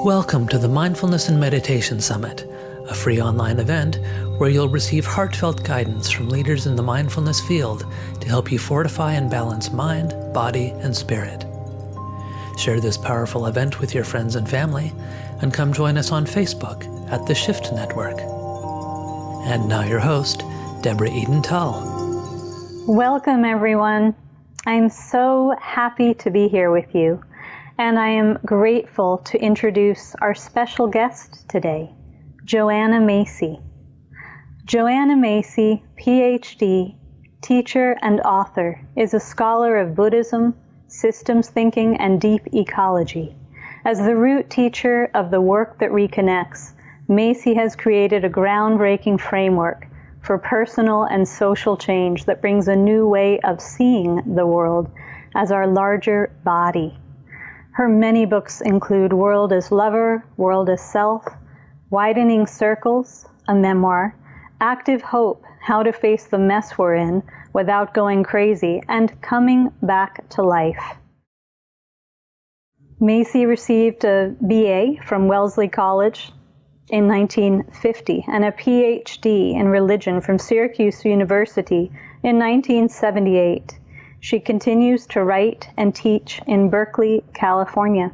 Welcome to the Mindfulness and Meditation Summit, a free online event where you'll receive heartfelt guidance from leaders in the mindfulness field to help you fortify and balance mind, body, and spirit. Share this powerful event with your friends and family, and come join us on Facebook at the Shift Network. And now your host, Deborah Tull. Welcome, everyone. I'm so happy to be here with you. And I am grateful to introduce our special guest today, Joanna Macy. Joanna Macy, PhD, teacher and author, is a scholar of Buddhism, systems thinking, and deep ecology. As the root teacher of the work that reconnects, Macy has created a groundbreaking framework for personal and social change that brings a new way of seeing the world as our larger body. Her many books include World as Lover, World as Self, Widening Circles, a memoir, Active Hope, How to Face the Mess We're In Without Going Crazy, and Coming Back to Life. Macy received a BA from Wellesley College in 1950 and a PhD in religion from Syracuse University in 1978. She continues to write and teach in Berkeley, California.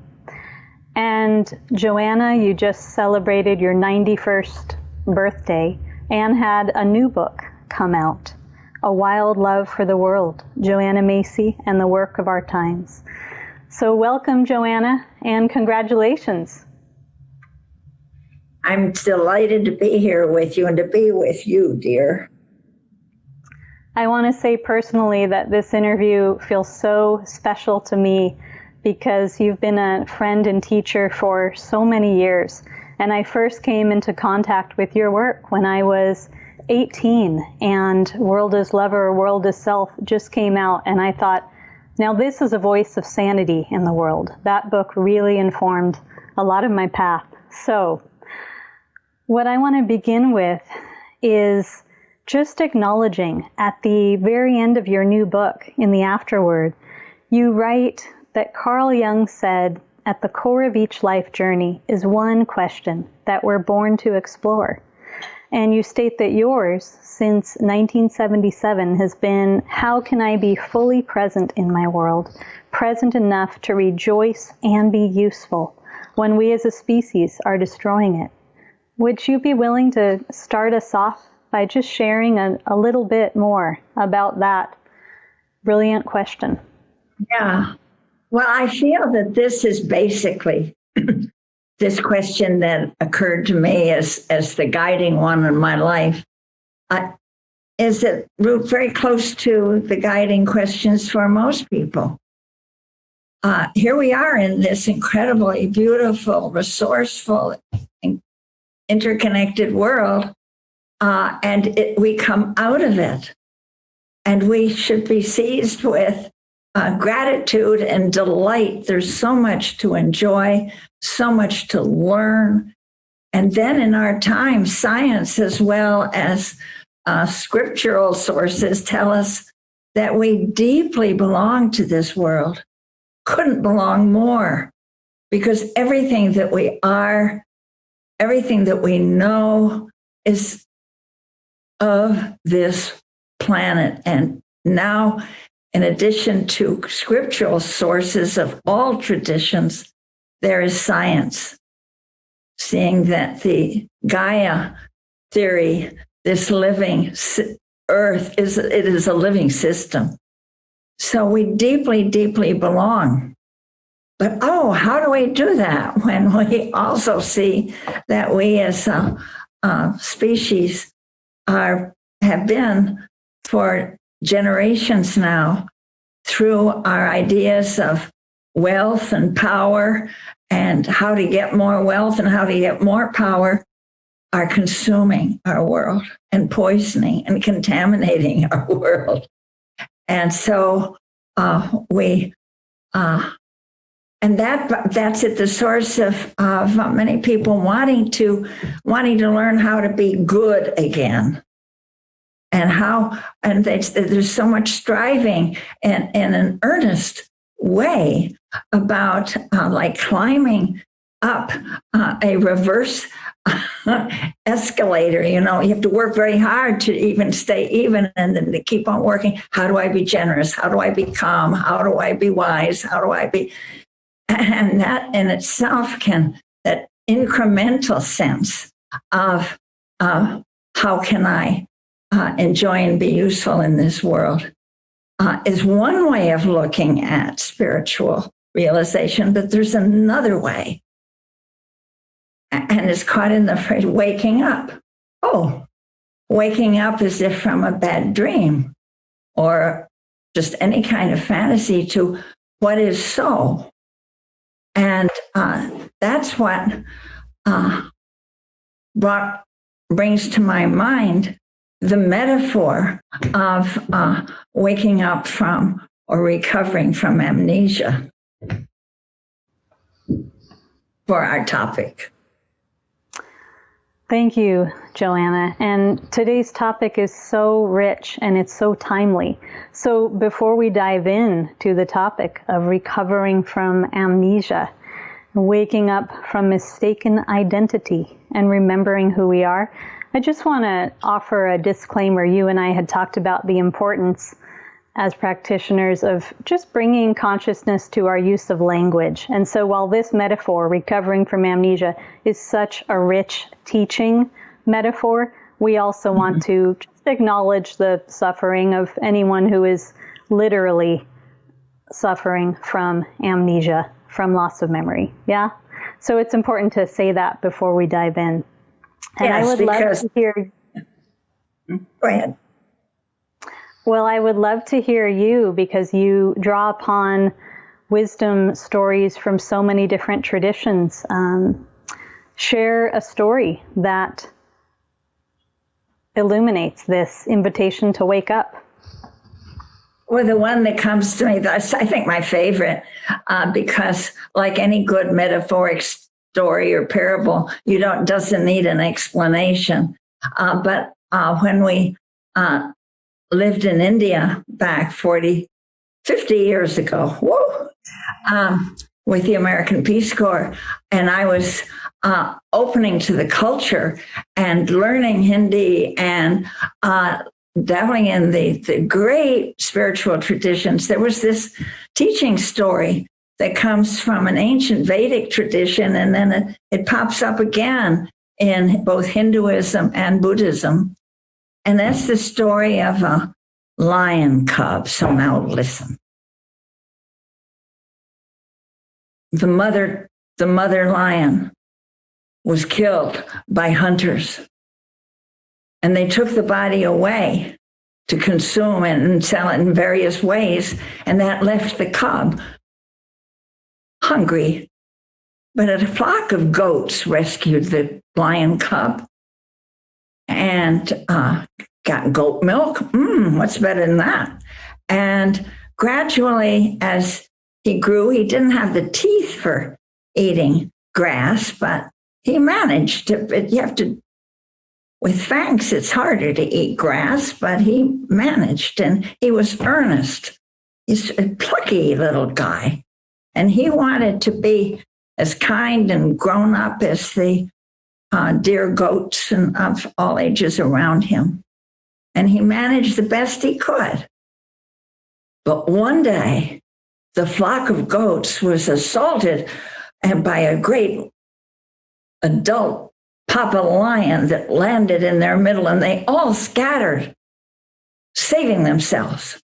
And Joanna, you just celebrated your 91st birthday and had a new book come out, A Wild Love for the World, Joanna Macy and the Work of Our Times. So welcome, Joanna, and congratulations. I'm delighted to be here with you and to be with you, dear. I want to say personally that this interview feels so special to me because you've been a friend and teacher for so many years. And I first came into contact with your work when I was 18 and World as Lover, World as Self just came out. And I thought, now this is a voice of sanity in the world. That book really informed a lot of my path. So what I want to begin with is just acknowledging at the very end of your new book, in the afterword, you write that Carl Jung said, at the core of each life journey is one question that we're born to explore. And you state that yours, since 1977, has been, how can I be fully present in my world, present enough to rejoice and be useful when we as a species are destroying it? Would you be willing to start us off by just sharing a little bit more about that brilliant question? Yeah. Well, I feel that this is basically this question that occurred to me as the guiding one in my life. Is it root very close to the guiding questions for most people? Here we are in this incredibly beautiful, resourceful, interconnected world. And we come out of it, and we should be seized with gratitude and delight. There's so much to enjoy, so much to learn. And then in our time, science as well as scriptural sources tell us that we deeply belong to this world, couldn't belong more, because everything that we are, everything that we know is of this planet. And now, in addition to scriptural sources of all traditions, there is science, seeing that the Gaia theory, this living earth, it is a living system. So we deeply, deeply belong. But how do we do that when we also see that we as a species have been for generations now, through our ideas of wealth and power and how to get more wealth and how to get more power, are consuming our world and poisoning and contaminating our world. And so and that's at the source of many people wanting to learn how to be good again. And there's so much striving in an earnest way about like climbing up a reverse escalator. You have to work very hard to even stay even and then to keep on working. How do I be generous? How do I be calm? How do I be wise? How do I be? And that in itself that incremental sense of how can I enjoy and be useful in this world is one way of looking at spiritual realization, but there's another way. And it's caught in the phrase waking up. Oh, waking up as if from a bad dream or just any kind of fantasy to what is so. And that's what brings to my mind the metaphor of waking up from or recovering from amnesia for our topic. Thank you, Joanna. And today's topic is so rich and it's so timely. So before we dive in to the topic of recovering from amnesia, waking up from mistaken identity and remembering who we are, I just want to offer a disclaimer. You and I had talked about the importance as practitioners of just bringing consciousness to our use of language. And so while this metaphor, recovering from amnesia, is such a rich teaching metaphor, we also want to just acknowledge the suffering of anyone who is literally suffering from amnesia, from loss of memory. Yeah? So it's important to say that before we dive in. And yes, I would love to hear... Go ahead. Well, I would love to hear you, because you draw upon wisdom stories from so many different traditions. Share a story that illuminates this invitation to wake up. Well, the one that comes to me, that's, I think, my favorite, because like any good metaphoric story or parable, doesn't need an explanation. But when we lived in India back 50 years ago, with the American Peace Corps, and I was opening to the culture and learning Hindi and dabbling in the great spiritual traditions. There was this teaching story that comes from an ancient Vedic tradition, and then it pops up again in both Hinduism and Buddhism. And that's the story of a lion cub. So now listen. The mother lion was killed by hunters, and they took the body away to consume it and sell it in various ways, and that left the cub hungry. But a flock of goats rescued the lion cub and got goat milk. What's better than that? And gradually, as he grew, he didn't have the teeth for eating grass, but he managed to. But you have to, with fangs, it's harder to eat grass, but he managed, and he was earnest. He's a plucky little guy, and he wanted to be as kind and grown up as the dear goats and of all ages around him. And he managed the best he could. But one day, the flock of goats was assaulted by a great adult papa lion that landed in their middle, and they all scattered, saving themselves.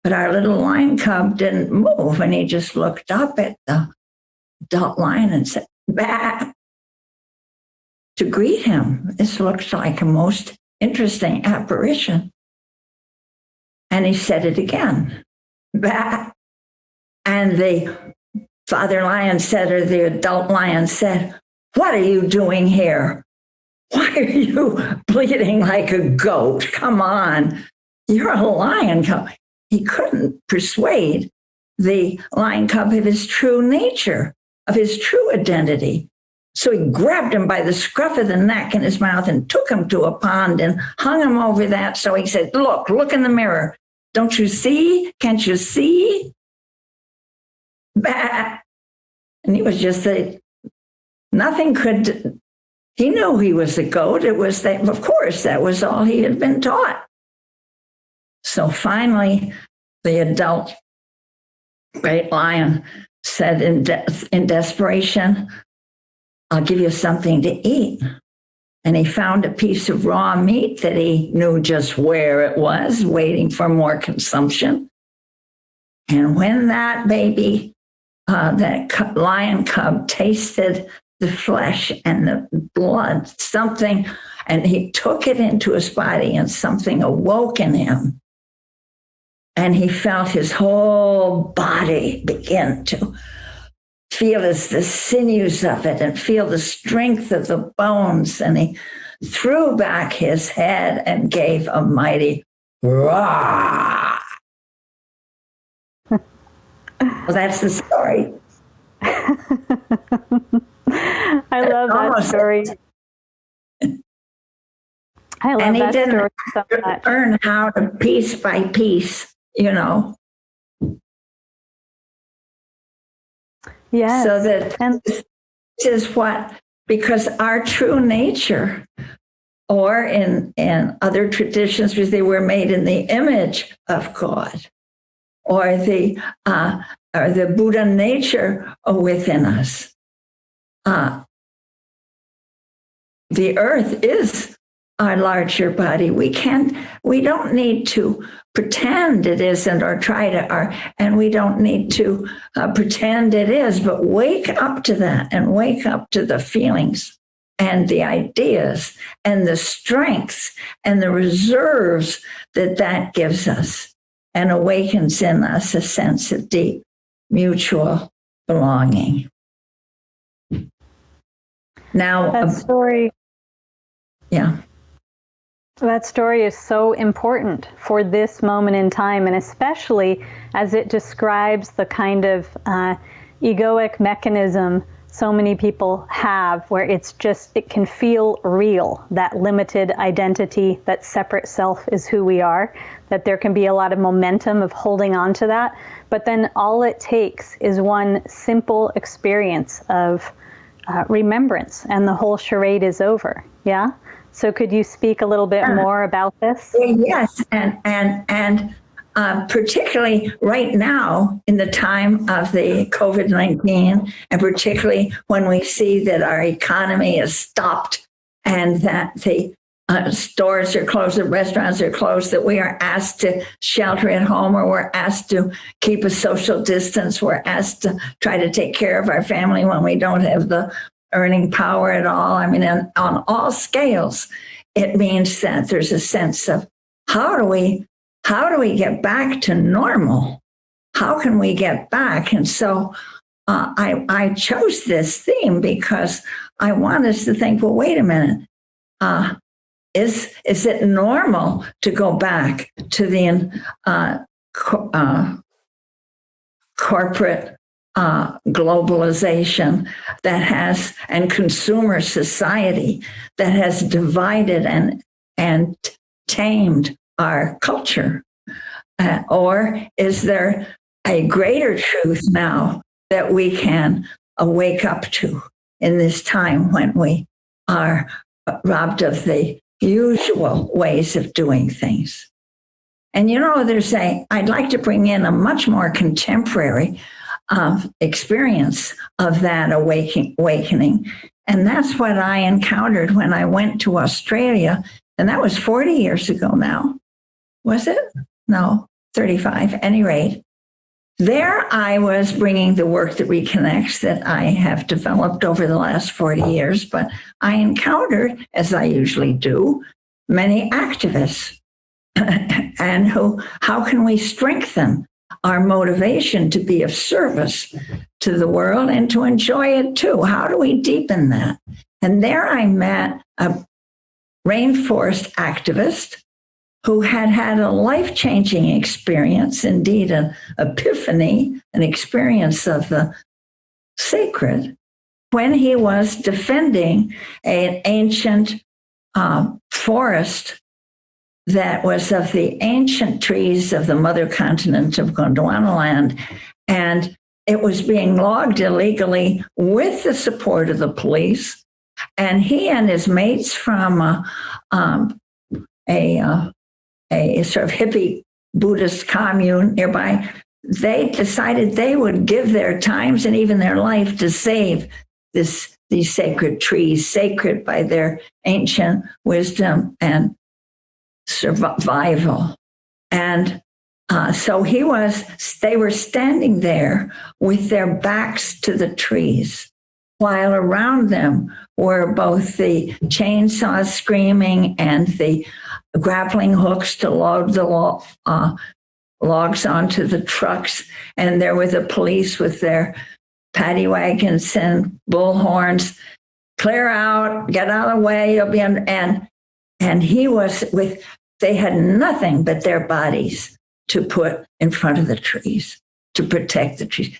But our little lion cub didn't move, and he just looked up at the adult lion and said, "Bah," to greet him. This looked like a most interesting apparition. And he said it again, "Bah." And the father lion said, or the adult lion said, "What are you doing here? Why are you bleating like a goat? Come on, you're a lion cub." He couldn't persuade the lion cub of his true nature, of his true identity. So he grabbed him by the scruff of the neck in his mouth and took him to a pond and hung him over that. So he said, look in the mirror. Don't you see? Can't you see? Bah. And he was just the nothing could, he knew he was a goat. It was that, of course, that was all he had been taught. So finally, the adult great lion said in desperation, I'll give you something to eat. And he found a piece of raw meat that he knew just where it was, waiting for more consumption. And when that baby, that lion cub tasted the flesh and the blood, something, and he took it into his body and something awoke in him. And he felt his whole body begin to feel as the sinews of it and feel the strength of the bones. And he threw back his head and gave a mighty roar. Well, that's the story. I love that story. I love and he that didn't story so much. Learn how to piece by piece, Yes. So that this is what, because our true nature, or in other traditions, because they were made in the image of God, or the Buddha nature within us. The earth is our larger body. We don't need to pretend it isn't, or try to, and we don't need to pretend it is, but wake up to that and wake up to the feelings and the ideas and the strengths and the reserves that gives us, and awakens in us a sense of deep mutual belonging. Now, that story. Yeah. That story is so important for this moment in time, and especially as it describes the kind of egoic mechanism so many people have, where it can feel real, that limited identity, that separate self is who we are, that there can be a lot of momentum of holding on to that. But then all it takes is one simple experience of remembrance, and the whole charade is over. Yeah? So could you speak a little bit more about this? Yes, and particularly right now in the time of the COVID-19, and particularly when we see that our economy is stopped and that the stores are closed, the restaurants are closed, that we are asked to shelter at home, or we're asked to keep a social distance, we're asked to try to take care of our family when we don't have the earning power at all. I mean, on all scales, it means that there's a sense of how do we get back to normal? How can we get back? And so I chose this theme because I want us to think, well, wait a minute. Is it normal to go back to the corporate globalization and consumer society that has divided and tamed our culture? Or is there a greater truth now that we can wake up to in this time when we are robbed of the usual ways of doing things? And I'd like to bring in a much more contemporary experience of that awakening. And that's what I encountered when I went to Australia. And that was 40 years ago now. Was it? No, 35. At any rate, there I was bringing the work that reconnects that I have developed over the last 40 years. But I encountered, as I usually do, many activists. And how can we strengthen our motivation to be of service to the world and to enjoy it too? How do we deepen that? And there I met a rainforest activist who had a life-changing experience, indeed an epiphany, an experience of the sacred, when he was defending an ancient forest that was of the ancient trees of the mother continent of Gondwanaland. And it was being logged illegally with the support of the police. And he and his mates from a sort of hippie Buddhist commune nearby, they decided they would give their times and even their life to save these sacred trees, sacred by their ancient wisdom and survival. And so they were standing there with their backs to the trees, while around them were both the chainsaws screaming and the grappling hooks to load the logs onto the trucks. And there were the police with their paddy wagons and bullhorns. Clear out, get out of the way, you'll be under. And he was they had nothing but their bodies to put in front of the trees to protect the trees.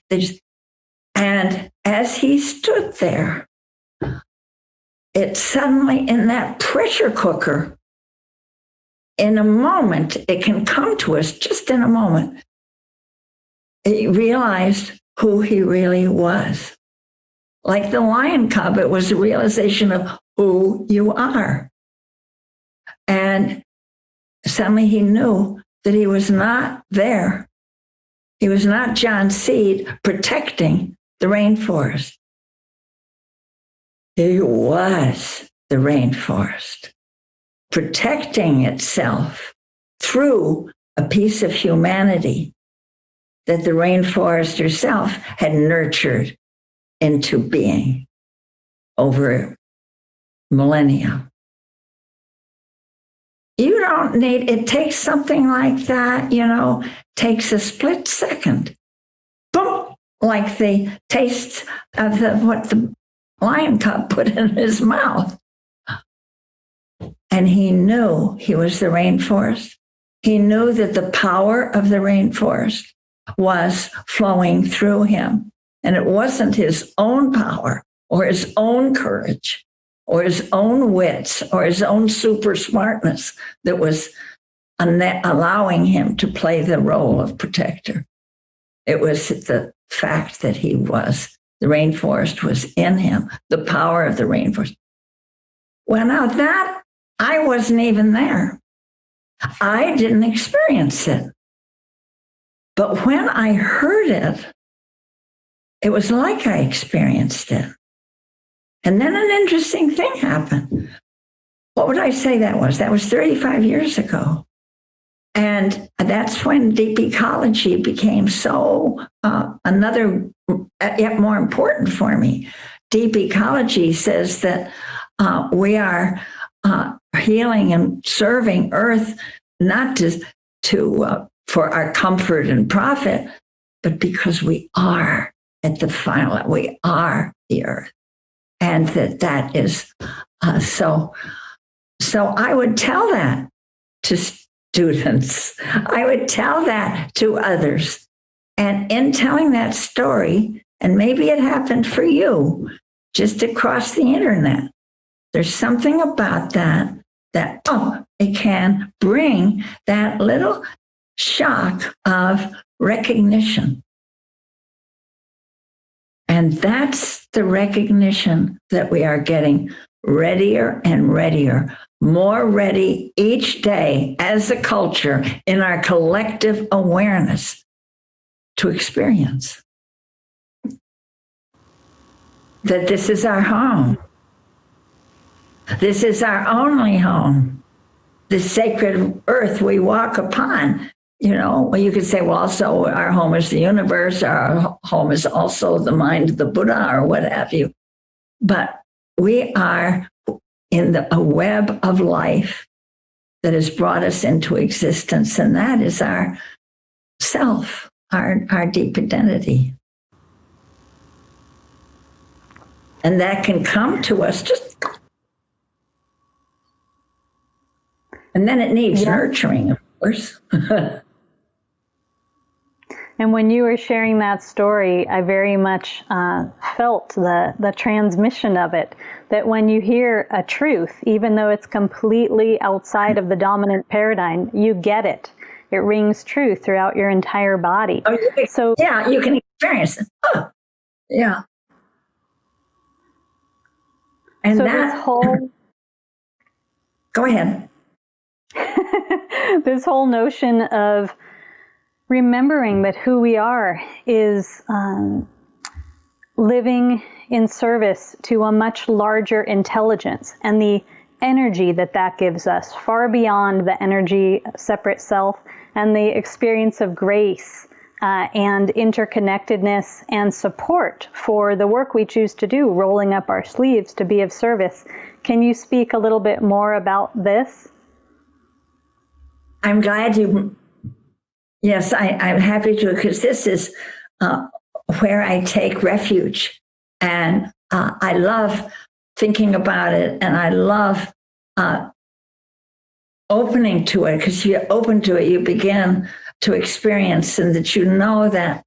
And as he stood there, it suddenly, in that pressure cooker, in a moment, it can come to us just in a moment. He realized who he really was. Like the lion cub, it was a realization of who you are. And suddenly he knew that he was not there. He was not John Seed protecting the rainforest. He was the rainforest, protecting itself through a piece of humanity that the rainforest herself had nurtured into being over millennia. You don't need, it takes something like that, takes a split second. Boom, like the taste of what the lion cub put in his mouth. And he knew he was the rainforest. He knew that the power of the rainforest was flowing through him. And it wasn't his own power or his own courage or his own wits or his own super smartness that was allowing him to play the role of protector. It was the fact that the rainforest was in him, the power of the rainforest. Well, now that, I wasn't even there. I didn't experience it. But when I heard it, it was like I experienced it. And then an interesting thing happened. What would I say that was? That was 35 years ago. And that's when deep ecology became so another, yet more important for me. Deep ecology says that we are healing and serving Earth, not for our comfort and profit, but because we are at the final, we are the Earth. And that is, so I would tell that to students. I would tell that to others. And in telling that story, and maybe it happened for you, just across the internet, there's something about that it can bring that little shock of recognition. And that's the recognition that we are getting readier and readier, more ready each day as a culture in our collective awareness to experience. That this is our home. This is our only home. The sacred earth we walk upon. You could say, well, also our home is the universe, our home is also the mind of the Buddha or what have you. But we are in a web of life that has brought us into existence, and that is our self, our deep identity. And that can come to us and then it needs nurturing, of course. And when you were sharing that story, I very much felt the transmission of it, that when you hear a truth, even though it's completely outside of the dominant paradigm, you get it. It rings true throughout your entire body. You can experience. Oh, yeah. And so that this whole go ahead. this whole notion of remembering that who we are is living in service to a much larger intelligence, and the energy that that gives us, far beyond the energy separate self, and the experience of grace and interconnectedness and support for the work we choose to do, rolling up our sleeves to be of service. Can you speak a little bit more about this? I'm glad you, yes, I'm happy to, because this is where I take refuge. And I love thinking about it, and I love opening to it, because you open to it, you begin to experience, and that you know that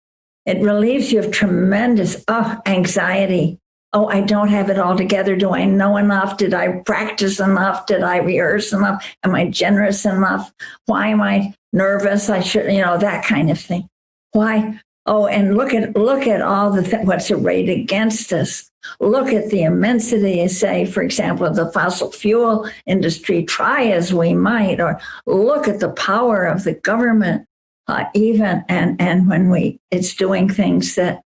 it relieves you of tremendous anxiety. Oh, I don't have it all together. Do I know enough? Did I practice enough? Did I rehearse enough? Am I generous enough? Why am I nervous? I should, that kind of thing. Why? Oh, and look at all what's arrayed against us. Look at the immensity, say, for example, of the fossil fuel industry, try as we might, or look at the power of the government, even, and when it's doing things that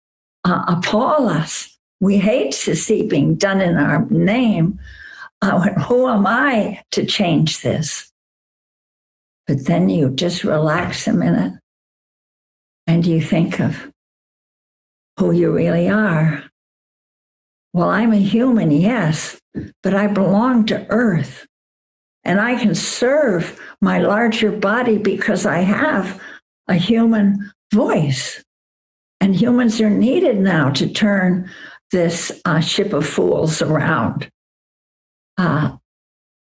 appall us. We hate to see being done in our name. Who am I to change this? But then you just relax a minute and you think of who you really are. Well, I'm a human, yes, but I belong to Earth. And I can serve my larger body because I have a human voice. And humans are needed now to turn this ship of fools around. I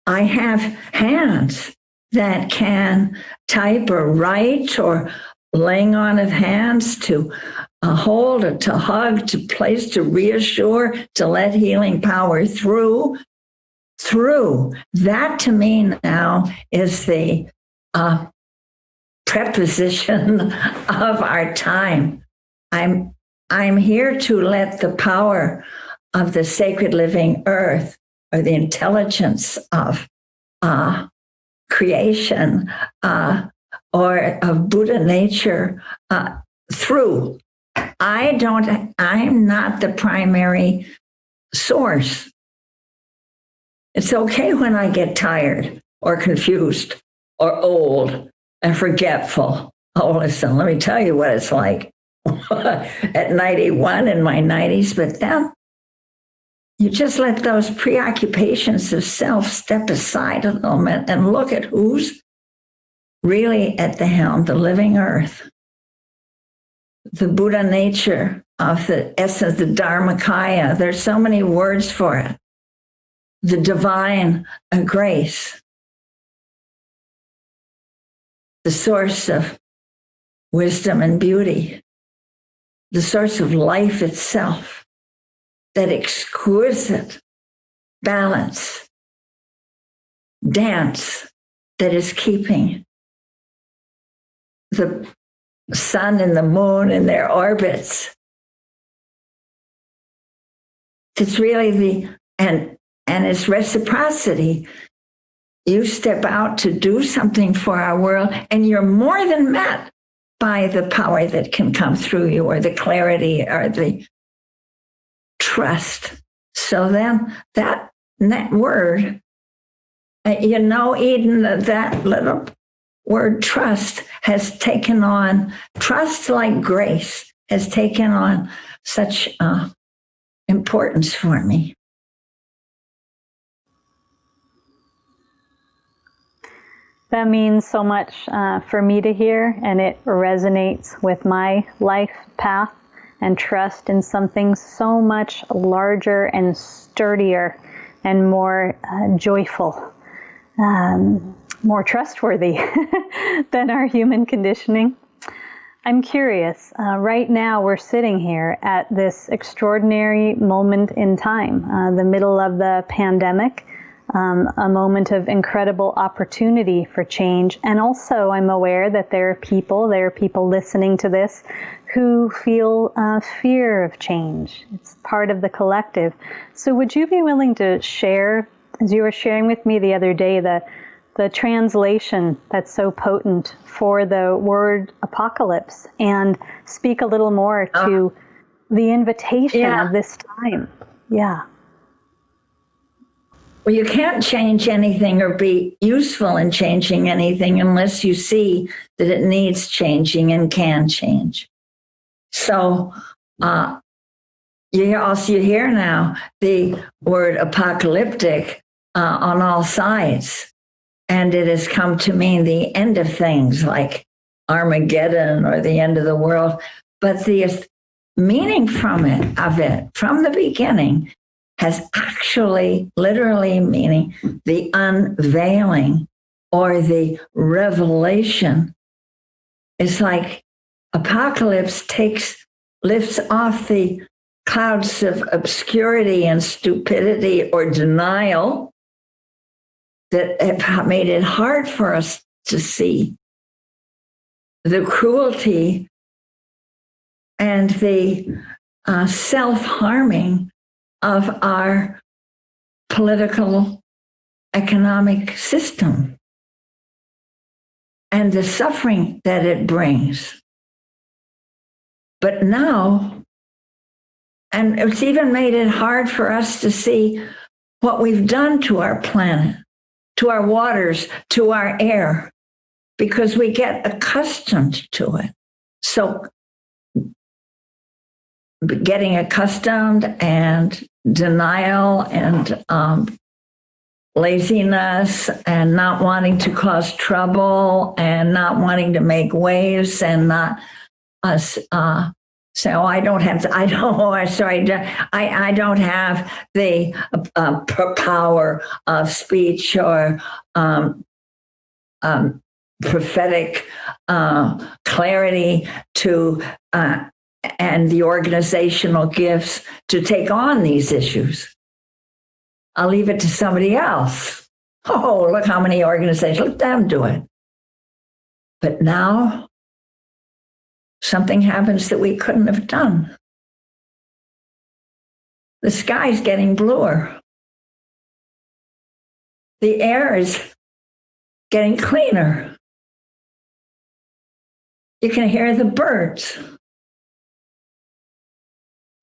have hands that can type or write, or laying on of hands to hold, or to hug, to place, to reassure, to let healing power through. That to me now is the preposition of our time. I'm here to let the power of the sacred living earth, or the intelligence of creation, or of Buddha nature, through. I'm not the primary source. It's okay when I get tired or confused or old and forgetful. Oh, listen, let me tell you what it's like at 91 in my 90s. But then you just let those preoccupations of self step aside a little bit and look at who's really at the helm, the living earth, the Buddha nature of the essence, the Dharmakaya. There's so many words for it. The divine grace, the source of wisdom and beauty, the source of life itself, that exquisite balance, dance that is keeping the sun and the moon in their orbits. It's really and it's reciprocity. You step out to do something for our world, and you're more than met by the power that can come through you, or the clarity, or the trust. So then that word, Eden, that little word trust has taken on, trust like grace has taken on such importance for me. That means so much for me to hear, and it resonates with my life path and trust in something so much larger and sturdier and more joyful, more trustworthy than our human conditioning. I'm curious, right now we're sitting here at this extraordinary moment in time, the middle of the pandemic. a moment of incredible opportunity for change. And also, I'm aware that there are people listening to this who feel fear of change. It's part of the collective. So would you be willing to share, as you were sharing with me the other day, the translation that's so potent for the word apocalypse, and speak a little more to the invitation of this time? Yeah. Well, you can't change anything or be useful in changing anything unless you see that it needs changing and can change. So you hear now the word apocalyptic on all sides, and it has come to mean the end of things like Armageddon or the end of the world. But the meaning from the beginning, has actually literally meaning the unveiling or the revelation. It's like apocalypse lifts off the clouds of obscurity and stupidity or denial that have made it hard for us to see the cruelty and the self-harming of our political economic system and the suffering that it brings. But now, and it's even made it hard for us to see what we've done to our planet, to our waters, to our air, because we get accustomed to it. So getting accustomed and denial and laziness and not wanting to cause trouble and not wanting to make waves and not us say, oh, I don't have the power of speech or prophetic clarity to and the organizational gifts to take on these issues. I'll leave it to somebody else. Oh, look how many organizations, let them do it. But now something happens that we couldn't have done. The sky's getting bluer. The air is getting cleaner. You can hear the birds.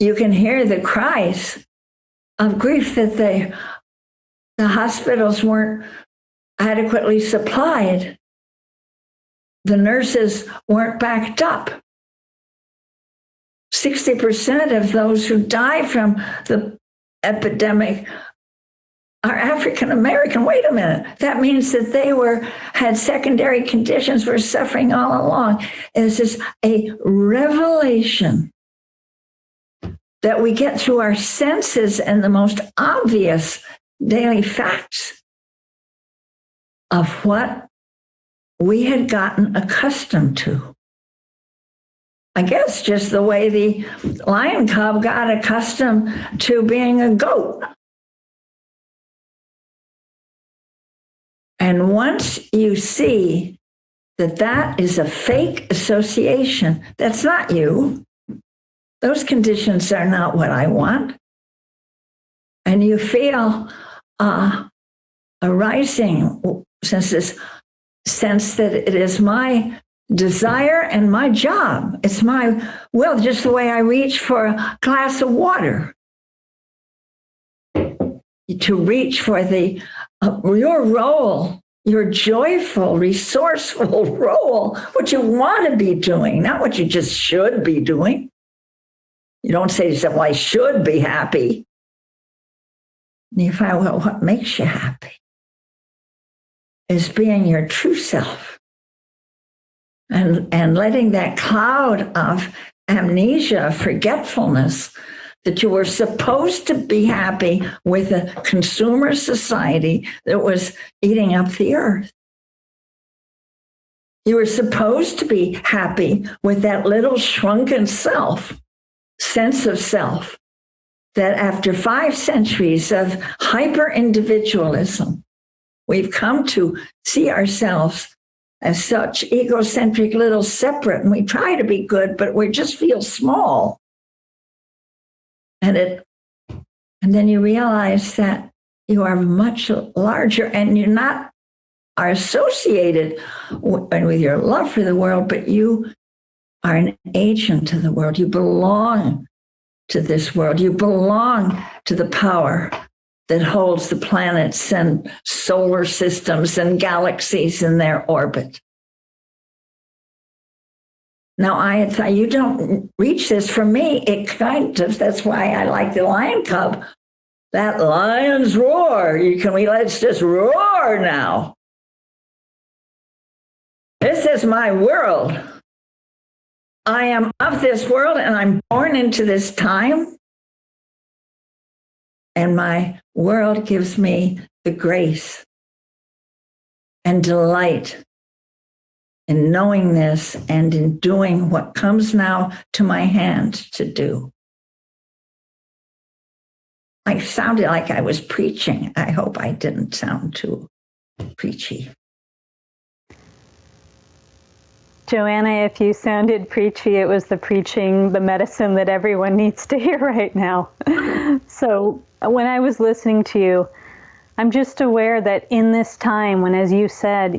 You can hear the cries of grief that the hospitals weren't adequately supplied. The nurses weren't backed up. 60% of those who die from the epidemic are African American. Wait a minute. That means that they had secondary conditions, were suffering all along. It's just a revelation that we get through our senses and the most obvious daily facts of what we had gotten accustomed to. I guess just the way the lion cub got accustomed to being a goat. And once you see that that is a fake association, that's not you. Those conditions are not what I want. And you feel a rising sense that it is my desire and my job. It's my will, just the way I reach for a glass of water. To reach for your role, your joyful, resourceful role, what you want to be doing, not what you just should be doing. You don't say to yourself, well, I should be happy. And you find, well, what makes you happy is being your true self and letting that cloud of amnesia, forgetfulness, that you were supposed to be happy with a consumer society that was eating up the earth. You were supposed to be happy with that little shrunken sense of self that after 5 centuries of hyper-individualism, we've come to see ourselves as such egocentric little separate, and we try to be good, but we just feel small. And then you realize that you are much larger, and you're not are associated with your love for the world, but you are an agent to the world. You belong to this world. You belong to the power that holds the planets and solar systems and galaxies in their orbit. Now, I had thought, you don't reach this. For me, it kind of, that's why I like the lion cub. That lion's roar. Let's just roar now. This is my world. I am of this world, and I'm born into this time. And my world gives me the grace and delight in knowing this and in doing what comes now to my hand to do. I sounded like I was preaching. I hope I didn't sound too preachy. Joanna, if you sounded preachy, it was the preaching, the medicine that everyone needs to hear right now. So when I was listening to you, I'm just aware that in this time, when, as you said,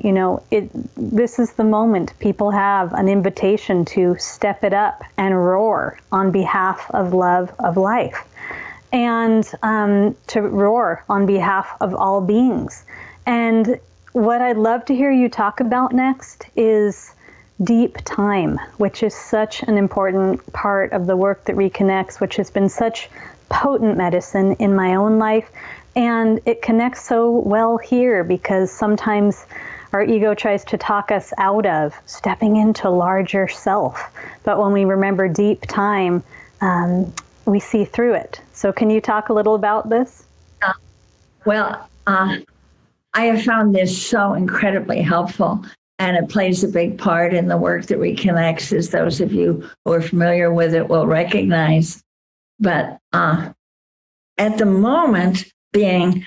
this is the moment people have an invitation to step it up and roar on behalf of love of life, and to roar on behalf of all beings. And what I'd love to hear you talk about next is deep time, which is such an important part of the work that reconnects, which has been such potent medicine in my own life. And it connects so well here because sometimes our ego tries to talk us out of stepping into larger self. But when we remember deep time, we see through it. So can you talk a little about this? I have found this so incredibly helpful. And it plays a big part in the work that reconnects, as those of you who are familiar with it will recognize. But at the moment, being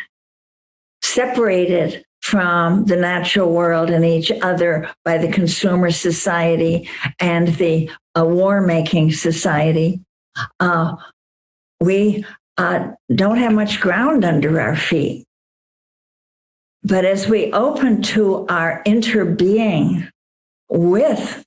separated from the natural world and each other by the consumer society and the war-making society, we don't have much ground under our feet. But as we open to our interbeing with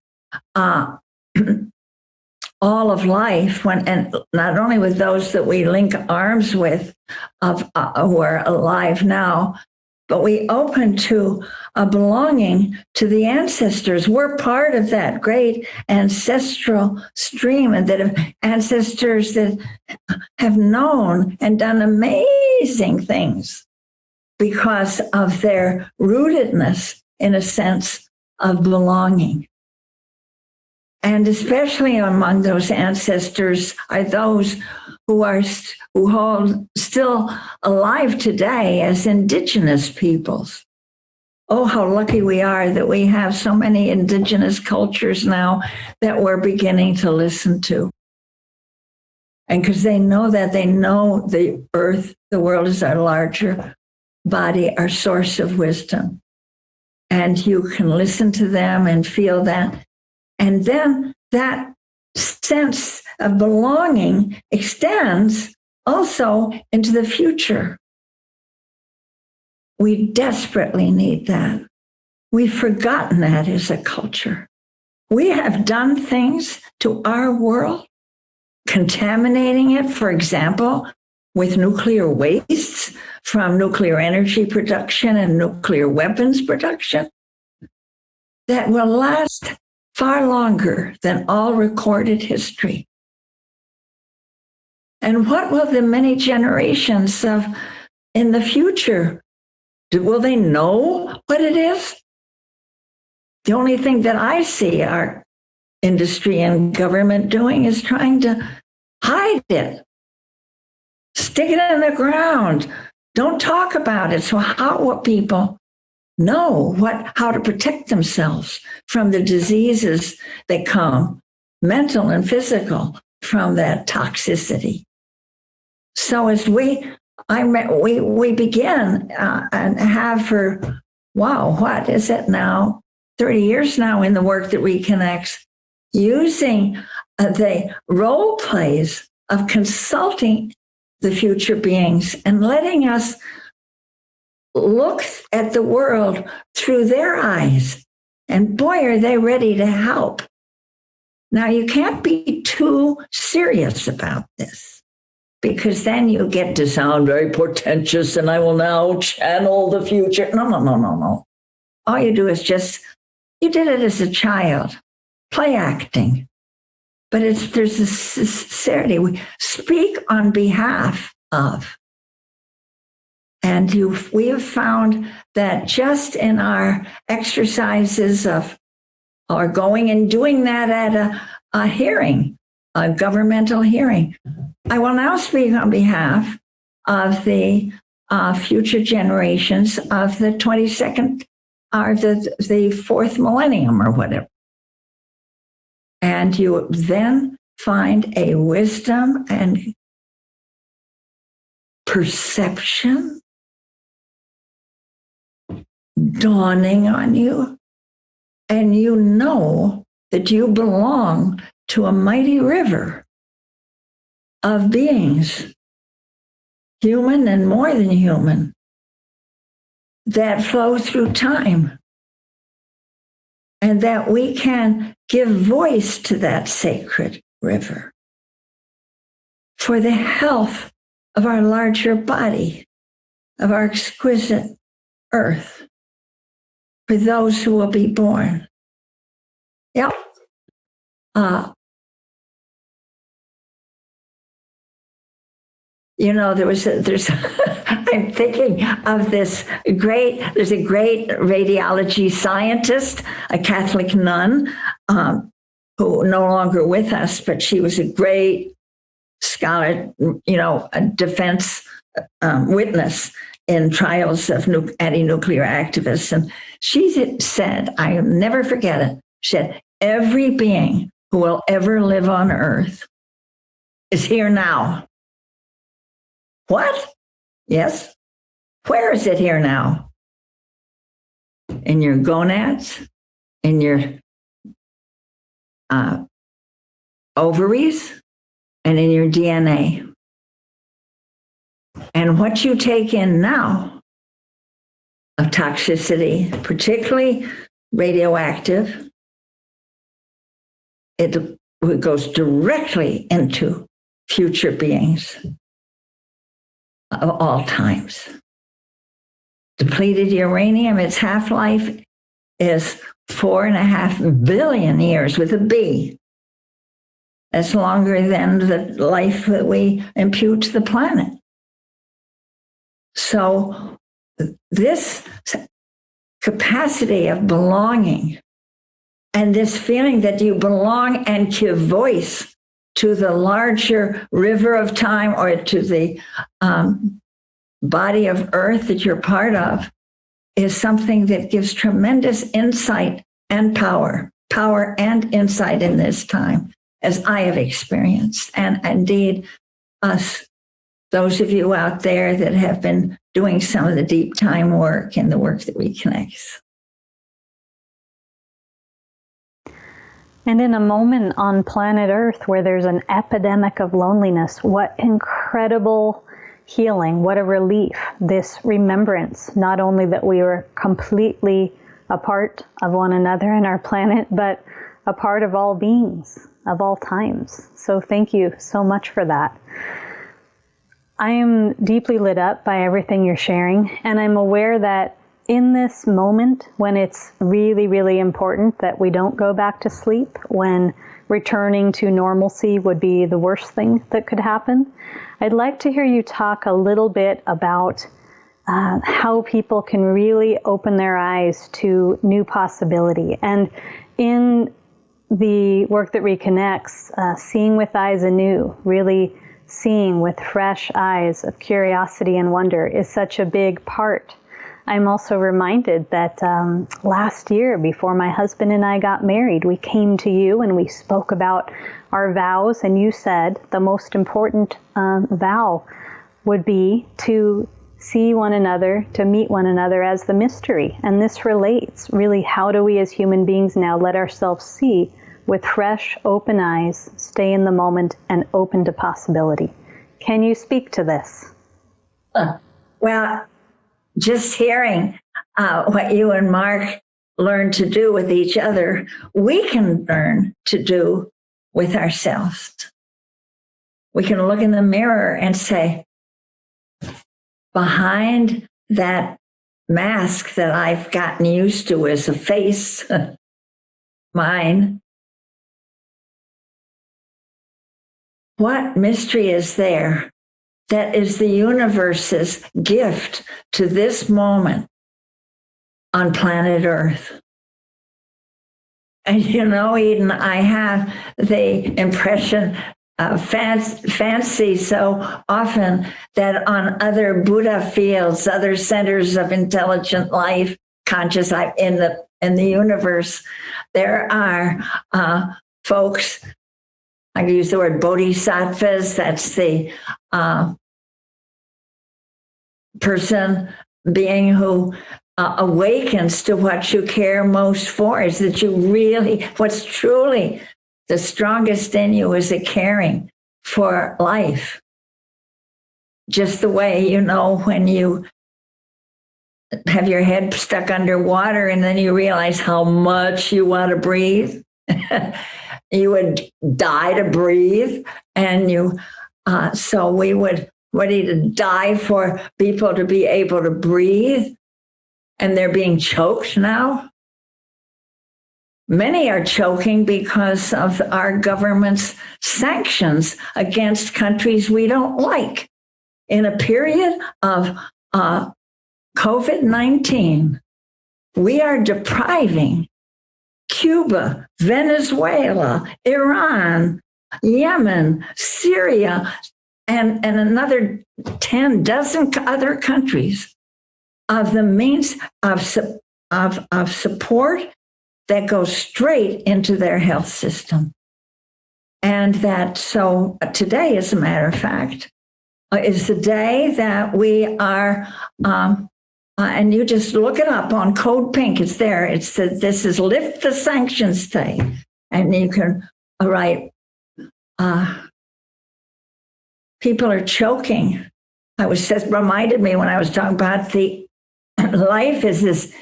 all of life, and not only with those that we link arms with who are alive now, but we open to a belonging to the ancestors. We're part of that great ancestral stream, and that have ancestors that have known and done amazing things because of their rootedness in a sense of belonging. And especially among those ancestors are those who hold still alive today as indigenous peoples. Oh, how lucky we are that we have so many indigenous cultures now that we're beginning to listen to. And because they know the earth, the world is our larger body, our source of wisdom. And you can listen to them and feel that. And then that sense of belonging extends also into the future. We desperately need that. We've forgotten that as a culture. We have done things to our world, contaminating it, for example, with nuclear wastes from nuclear energy production and nuclear weapons production that will last far longer than all recorded history. And what will the many generations of in the future, will they know what it is? The only thing that I see our industry and government doing is trying to hide it. Stick it in the ground. Don't talk about it. So how will people know how to protect themselves from the diseases that come, mental and physical, from that toxicity? So as we begin and have for, wow, what is it now? 30 years now in the work that reconnects, using the role plays of consulting the future beings and letting us look at the world through their eyes. And boy, are they ready to help. Now, you can't be too serious about this, because then you get to sound very portentous and I will now channel the future. No. All you do is you did it as a child, play acting. But there's a sincerity. We speak on behalf of. And we have found that just in our exercises of or going and doing that at a hearing, a governmental hearing. I will now speak on behalf of the future generations of the 22nd or the fourth millennium or whatever. And you then find a wisdom and perception dawning on you. And you know that you belong to a mighty river of beings, human and more than human, that flow through time. And that we can give voice to that sacred river for the health of our larger body, of our exquisite earth, for those who will be born. Yep. I'm thinking of there's a great radiology scientist, a Catholic nun, who no longer with us, but she was a great scholar, a defense witness in trials of anti-nuclear activists. And she said, I'll never forget it, she said, every being who will ever live on earth is here now. What? Yes. Where is it here now? In your gonads, in your ovaries, and in your DNA. And what you take in now of toxicity, particularly radioactive, it goes directly into future beings of all times. Depleted uranium, its half-life is 4.5 billion years with a B. That's longer than the life that we impute to the planet. So this capacity of belonging and this feeling that you belong and give voice to the larger river of time or to the body of earth that you're part of is something that gives tremendous insight and power and insight in this time, as I have experienced. And indeed, those of you out there that have been doing some of the deep time work and the work that reconnects. And in a moment on planet Earth where there's an epidemic of loneliness, what incredible healing, what a relief, this remembrance, not only that we were completely a part of one another and our planet, but a part of all beings, of all times. So thank you so much for that. I am deeply lit up by everything you're sharing, and I'm aware that in this moment, when it's really, really important that we don't go back to sleep, when returning to normalcy would be the worst thing that could happen, I'd like to hear you talk a little bit about how people can really open their eyes to new possibility. And in the work that reconnects, seeing with eyes anew, really seeing with fresh eyes of curiosity and wonder is such a big part. I'm also reminded that last year, before my husband and I got married, we came to you and we spoke about our vows, and you said the most important vow would be to see one another, to meet one another as the mystery. And this relates, really, how do we as human beings now let ourselves see with fresh, open eyes, stay in the moment, and open to possibility? Can you speak to this? Well, just hearing what you and Mark learned to do with each other, we can learn to do with ourselves. We can look in the mirror and say, behind that mask that I've gotten used to as a face, mine, what mystery is there that is the universe's gift to this moment on planet Earth? And you know, Eden, I have the impression, fancy so often, that on other Buddha fields, other centers of intelligent life, conscious life in the universe, there are folks. I use the word bodhisattvas. That's the being who awakens to what you care most for, is that you really, what's truly the strongest in you is a caring for life. Just the way, you know, when you have your head stuck underwater and then you realize how much you want to breathe. You would die to breathe, and so we would ready to die for people to be able to breathe, and they're being choked now. Many are choking because of our government's sanctions against countries we don't like. In a period of COVID-19, we are depriving Cuba, Venezuela, Iran, Yemen, Syria, and another 10 dozen other countries of the means of support that goes straight into their health system. And that, so today, as a matter of fact, is the day that we are, and you just look it up on Code Pink, it's there. It's this is Lift the Sanctions Day. And you can write, people are choking. Reminded me when I was talking about the life is as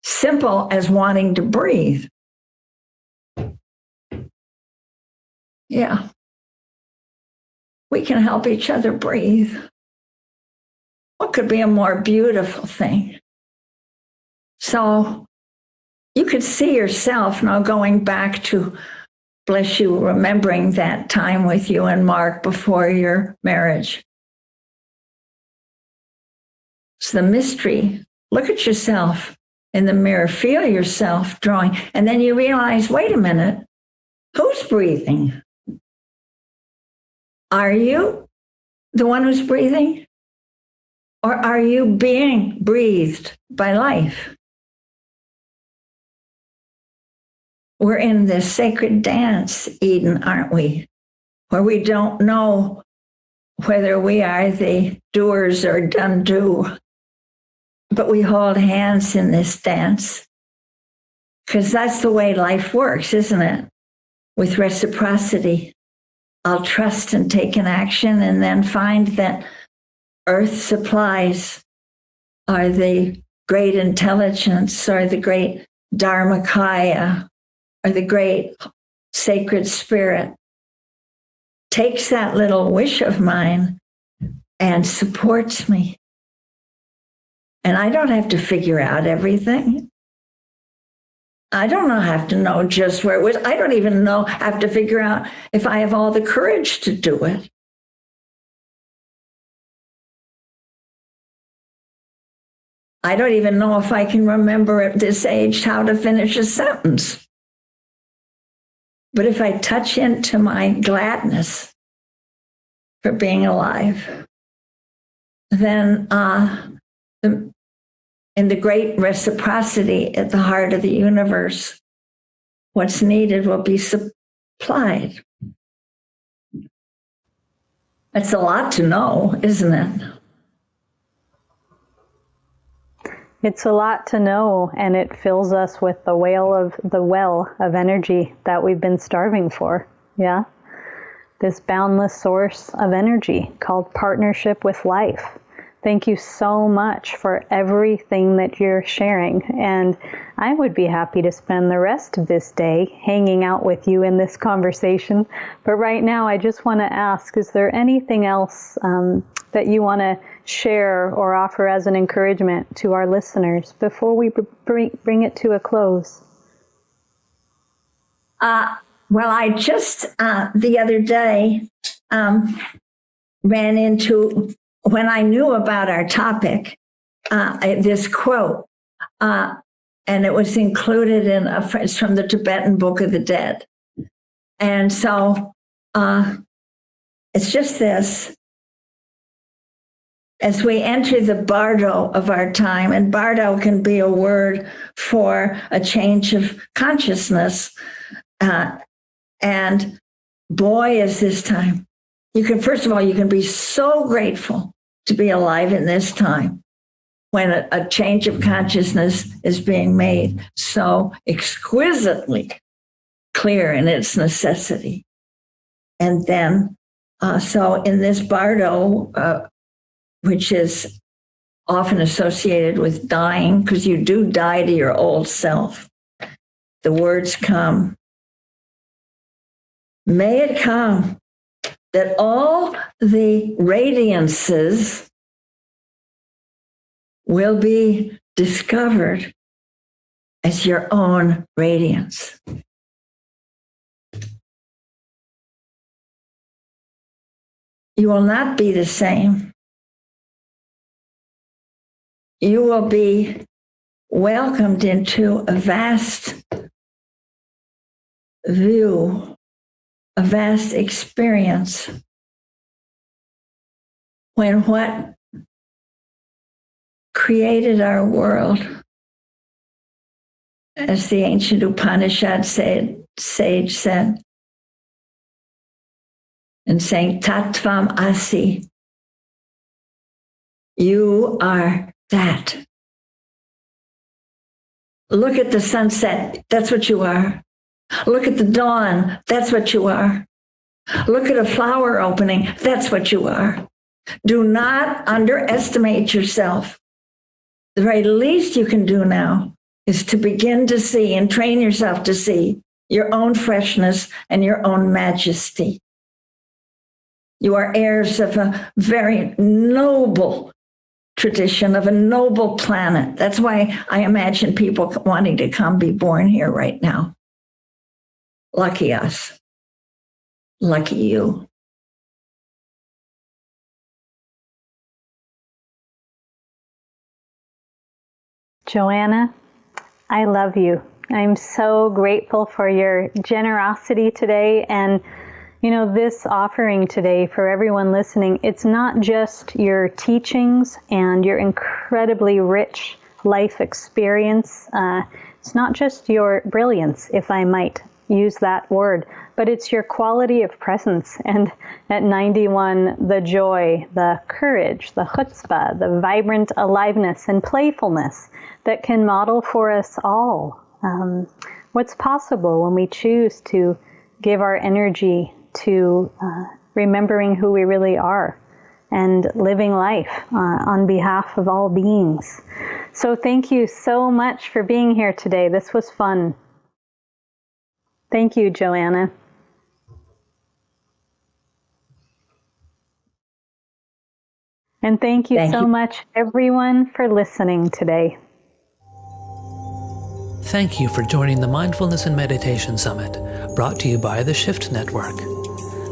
simple as wanting to breathe. Yeah. We can help each other breathe. What could be a more beautiful thing? So you could see yourself now going back to, bless you, remembering that time with you and Mark before your marriage. It's the mystery. Look at yourself in the mirror, feel yourself drawing, and then you realize, wait a minute, who's breathing? Are you the one who's breathing? Or are you being breathed by life? We're in this sacred dance, Eden, aren't we? Where we don't know whether we are the doers or done do, but we hold hands in this dance. Because that's the way life works, isn't it? With reciprocity. I'll trust and take an action and then find that Earth supplies are the great intelligence or the great Dharmakaya or the great sacred spirit takes that little wish of mine and supports me. And I don't have to figure out everything. I don't have to know just where it was. I don't even have to figure out if I have all the courage to do it. I don't even know if I can remember at this age how to finish a sentence. But if I touch into my gladness for being alive, then in the great reciprocity at the heart of the universe, what's needed will be supplied. That's a lot to know, isn't it? It's a lot to know, and it fills us with the well of energy that we've been starving for. Yeah. This boundless source of energy called partnership with life. Thank you so much for everything that you're sharing. And I would be happy to spend the rest of this day hanging out with you in this conversation. But right now, I just want to ask, is there anything else that you want to share or offer as an encouragement to our listeners before we bring it to a close? Well, I just the other day ran into, when I knew about our topic, this quote, and it was included in it's from the Tibetan Book of the Dead. And so it's just this. As we enter the bardo of our time, and bardo can be a word for a change of consciousness, and boy, is this time. First of all, you can be so grateful to be alive in this time when a change of consciousness is being made so exquisitely clear in its necessity. And then, so in this bardo, which is often associated with dying, because you do die to your old self, the words come, may it come that all the radiances will be discovered as your own radiance. You will not be the same. You will be welcomed into a vast view, a vast experience, when what created our world, as the ancient Upanishad sage said, and saying, Tattvam Asi, you are that. Look at the sunset, that's what you are. Look at the dawn, that's what you are. Look at a flower opening, that's what you are. Do not underestimate yourself. The very least you can do now is to begin to see and train yourself to see your own freshness and your own majesty. You are heirs of a very noble tradition, of a noble planet. That's why I imagine people wanting to come be born here right now. Lucky us. Lucky you. Joanna, I love you. I'm so grateful for your generosity today. And, you know, this offering today for everyone listening, it's not just your teachings and your incredibly rich life experience. It's not just your brilliance, if I might use that word, but it's your quality of presence. And at 91, the joy, the courage, the chutzpah, the vibrant aliveness and playfulness that can model for us all what's possible when we choose to give our energy to remembering who we really are and living life on behalf of all beings. So thank you so much for being here today. This was fun. Thank you, Joanna. And thank you so much, everyone, for listening today. Thank you for joining the Mindfulness and Meditation Summit, brought to you by the Shift Network.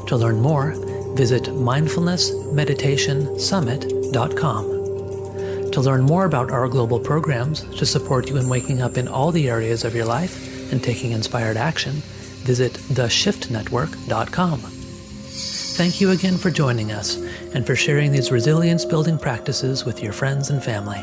To learn more, visit mindfulnessmeditationsummit.com. To learn more about our global programs to support you in waking up in all the areas of your life and taking inspired action, visit theshiftnetwork.com. Thank you again for joining us and for sharing these resilience-building practices with your friends and family.